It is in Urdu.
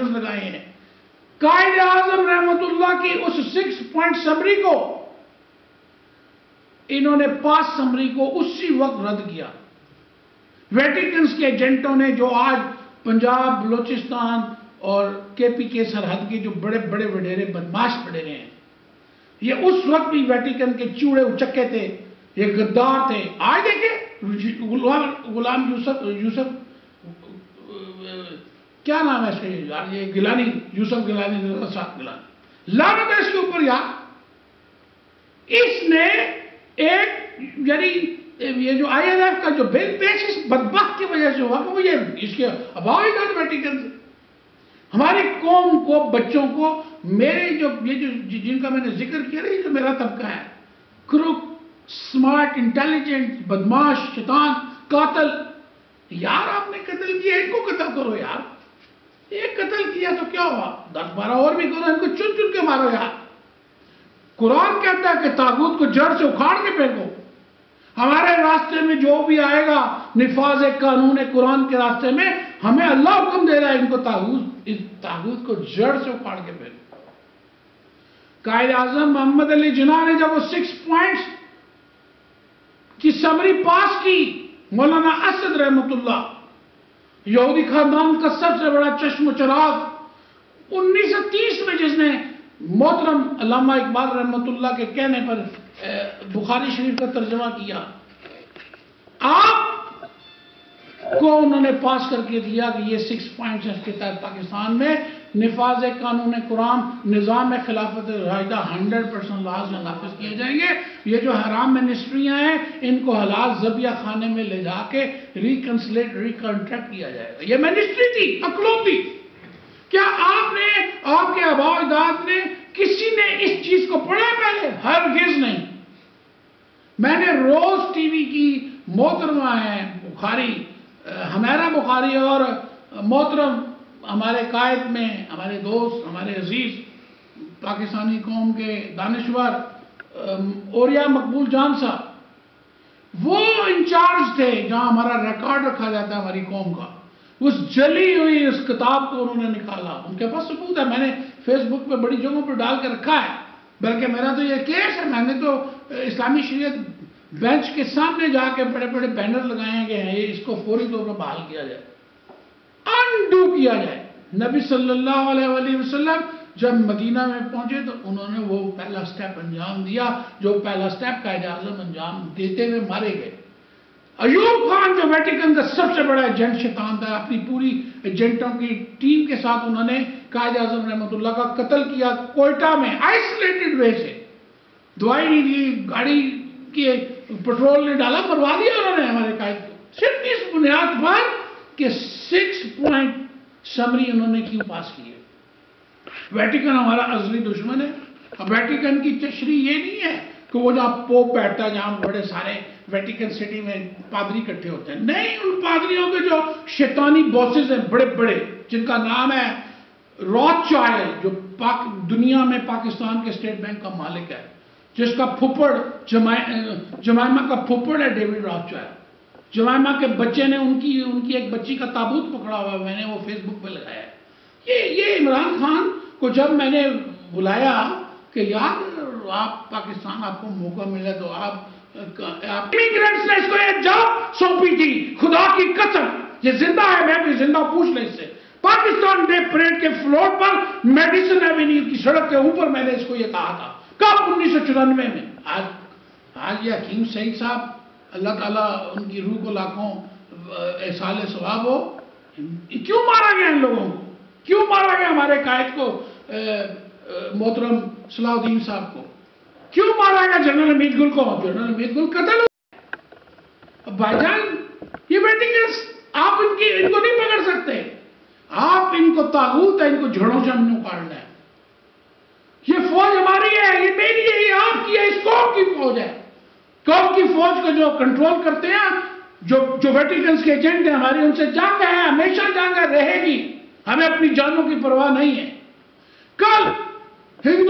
بینرز لگائے ہیں. قائد اعظم رحمت اللہ کی اس 6 پوائنٹ سمری کو انہوں نے 5 سمری کو اسی وقت رد کیا. ویٹیکنز کے ایجنٹوں نے جو آج پنجاب، بلوچستان اور کے پی کے سرحد کے جو بڑے بڑے وڈیرے بدماش پڑے رہے ہیں، یہ اس وقت بھی ویٹیکن کے چوڑے اچکے تھے، یہ غدار تھے. آج دیکھیں غلام یوسف کیا نام ہے اس کا، یہ گیلانی، یوسف گیلانی، صاحب گیلانی، لعنت ہے اس کے اوپر یار. اس نے ایک یعنی یہ جو آئی ایل ایف کا جو بل پیش اس بدبخت کی وجہ سے ہوا کہ وہ یہ اس کے اباؤ ہی تھا ویٹیکن سے. ہماری قوم کو، بچوں کو، میرے جو جن کا میں نے ذکر کیا یہ جو میرا طبقہ ہے، کروک، سمارٹ، انٹیلیجنٹ، بدماش، شیطان، قاتل، یار آپ نے قتل کیا، ان کو قتل کرو یار. ایک قتل کیا تو کیا ہوا، 10-12 اور بھی کرو، ان کو چن چن کے مارو یار. قرآن کہتا ہے کہ طاغوت کو جڑ سے اکھاڑ کے پھینکو. ہمارے راستے میں جو بھی آئے گا نفاذ قانون قرآن کے راستے میں، ہمیں اللہ حکم دے رہا ہے ان کو طاغوت کو جڑ سے اکھاڑ کے پھینکو. قائد اعظم محمد علی جناح نے جب وہ 6 پوائنٹس کی سمری پاس کی، مولانا اسد رحمت اللہ، یہودی خاندان کا سب سے بڑا چشم و چراغ، 1930 میں جس نے محترم علامہ اقبال رحمت اللہ کے کہنے پر بخاری شریف کا ترجمہ کیا، آپ کو انہوں نے پاس کر کے دیا کہ یہ 6 پوائنٹس اس کے تحت پاکستان میں نفاذ قانون قرآن، نظام خلافت راشدہ 100% لاز میں نافذ کیے جائیں گے. یہ جو حرام منسٹریاں ہیں ان کو حلال ذبیحہ خانے میں لے جا کے ریکنٹریکٹ کیا جائے گا. یہ منسٹری تھی اکلوتی. کیا آپ نے، آپ کے آباء و اجداد نے، کسی نے اس چیز کو پڑھا پہلے؟ ہرگز نہیں. میں نے روز ٹی وی کی محترمہ ہیں بخاری، ہمیرہ بخاری، اور محترم ہمارے قائد میں ہمارے دوست، ہمارے عزیز پاکستانی قوم کے دانشور اوریا مقبول جان صاحب، وہ انچارج تھے جہاں ہمارا ریکارڈ رکھا جاتا ہے ہماری قوم کا. اس جلی ہوئی اس کتاب کو انہوں نے نکالا. ان کے پاس ثبوت ہے، میں نے فیس بک پہ بڑی جگہوں پہ ڈال کے رکھا ہے. بلکہ میرا تو یہ کیس ہے، میں نے تو اسلامی شریعت بینچ کے سامنے جا کے بڑے بڑے بینر لگائے گئے ہیں، اس کو فوری طور پر بحال کیا جائے، انڈو کیا جائے. نبی صلی اللہ علیہ وسلم جب مدینہ میں پہنچے تو انہوں نے وہ پہلا سٹیپ انجام دیا، جو پہلا سٹیپ قائد اعظم انجام دیتے ہوئے مارے گئے. ایوب خان جو ویٹیکن کا سب سے بڑا ایجنٹ شیطان تھا، اپنی پوری ایجنٹوں کی ٹیم کے ساتھ انہوں نے قائد اعظم رحمت اللہ کا قتل کیا کوئٹہ میں، آئسولیٹڈ وے سے. دوائی نہیں دی، گاڑی کے پٹرول نہیں ڈالا، مروا دیا انہوں نے ہمارے قائد کو، صرف اس بنیاد پر کہ 6 پوائنٹ سمری انہوں نے کیوں پاس کی ہے. ویٹیکن ہمارا ازلی دشمن ہے. اب ویٹیکن کی تشریح یہ نہیں ہے کہ وہ جہاں پوپ بیٹھتا ہے، جہاں بڑے سارے ویٹیکن سٹی میں پادری اکٹھے ہوتے ہیں. نہیں، ان پادریوں کے جو شیطانی باسز ہیں بڑے بڑے، جن کا نام ہے روتھ چائلڈ، جو دنیا میں پاکستان کے اسٹیٹ بینک کا مالک ہے، جس کا پھپڑ جمائمہ کا پھپڑ ہے ڈیوڈ روتھ چائلڈ. جمائمہ کے بچے نے ان کی ایک بچی کا تابوت پکڑا ہوا ہے، میں نے وہ فیس بک پہ لگایا ہے. یہ عمران خان کو جب میں نے بلایا کہ یار آپ پاکستان، آپ کو موقع ملے تو آپ امیگرنٹس نے اس کو ایک جاب سونپی تھی، خدا کی قسم یہ زندہ ہے، میں بھی زندہ پوچھ لیں اس سے. پاکستان ڈے پریڈ کے فلوٹ پر میڈیسن ایونیو کی سڑک کے اوپر میں نے اس کو یہ کہا تھا، کب 1994 میں. آج یہ حکیم سعید صاحب، اللہ تعالیٰ ان کی روح کو لاکھوں احسال ثواب ہو، کیوں مارا گیا ان لوگوں کو؟ کیوں مارا گیا ہمارے قائد کو، محترم صلاح الدین صاحب کو؟ کیوں مارا گیا جنرل حمید گل کو؟ جنرل حمید گل قتل ہو. بھائی جان، یہ ویٹیکنز آپ ان کو نہیں پکڑ سکتے. آپ ان کو طاغوت ہے، ان کو جھڑوں سے ہم نے اکھاڑنا ہے. یہ فوج ہماری ہے، یہ میری ہے، یہ آپ کی ہے، اس قوم کی فوج ہے. قوم کی فوج کو جو کنٹرول کرتے ہیں، جو ویٹیکنز کے ایجنٹ ہیں ہماری، ان سے جنگ ہے، ہمیشہ جنگ رہے گی. ہمیں اپنی جانوں کی پرواہ نہیں ہے. کل ہندو